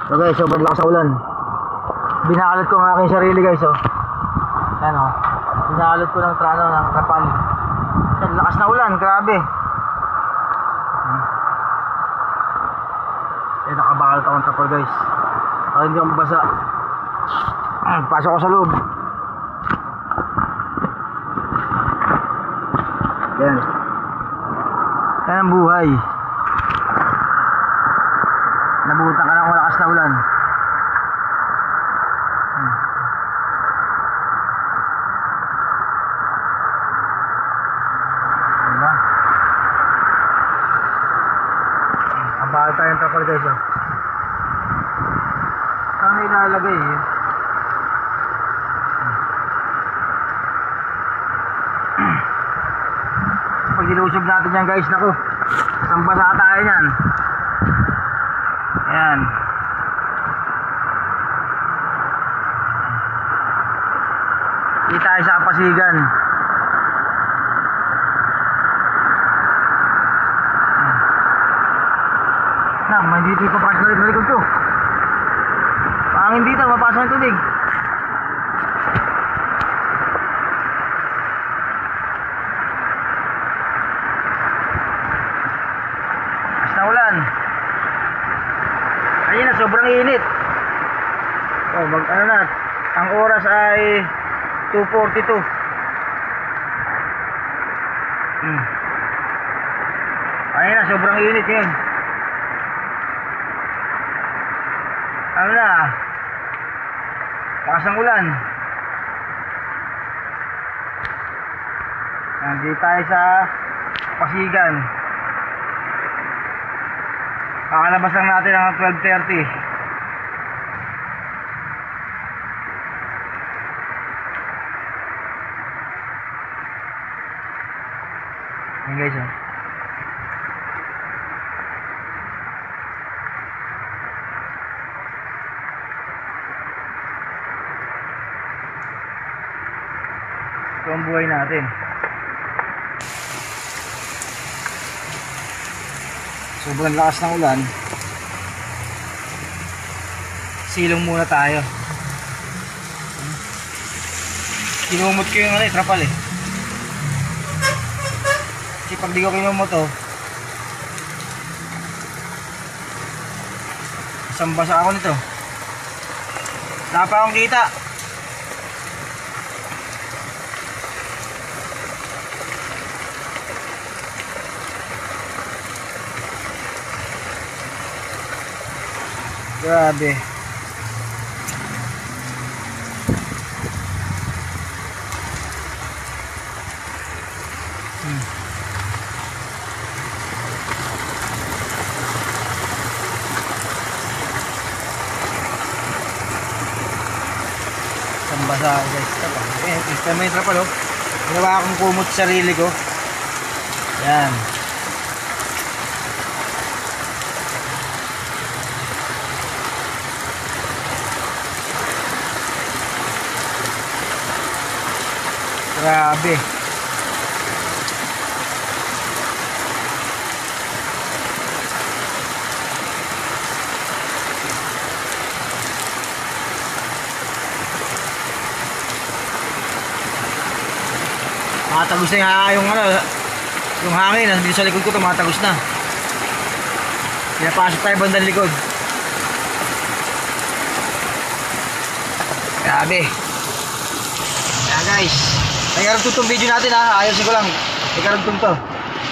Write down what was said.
So guys, sobrang lakas sa ulan. Binakalot ko ang aking sarili guys, oh. Yan, oh. Binakalot ko ng trano, ng trapal. Yan, lakas na ulan, grabe. Eh, nakabakalot ako ng trapal guys. Para hindi ako mabasa. Pasok ko sa loob. Yan. Yan ang buhay. Nabutan ka ng malakas na ulan. Diba? Ang bakal tayong trapal guys, oh. Saan ilalagay eh? Pag nilusog natin yan guys, naku, sambasa tayo yan. Ayan. Hindi tayo sa kapasigan. Hindi dito papasok na rin sa likod ko. Pangin dito, mapasok ng tubig. Basta ulan. Ayun na, sobrang init. Oh, ano na, ang oras ay 2:42. Ayun na, sobrang init yun. Ano na, lakas ng ulan. Nandito tayo sa Pasigan. Kakalabas lang natin ang 12:30. Ayan guys, oh. Ito ang buhay natin. Sobrang lakas ng ulan. Silong muna tayo. Kinumot ko yung trapal eh. Kasi pag di ko kinumot, oh, sambasa ako nito. Wala pa akong kita. Grabe. Sambasa ako guys. Ito may trapal, oh. Ginawa akong kumot sa sarili ko. Yan. Grabe. Matagos na yung yung hangin dito sa likod ko, tumatagos na. Pinapasok tayo bandang likod. Grabe. Kaya guys, nagkaragtong itong video natin ha. Ayusin ko lang. Nagkaragtong to.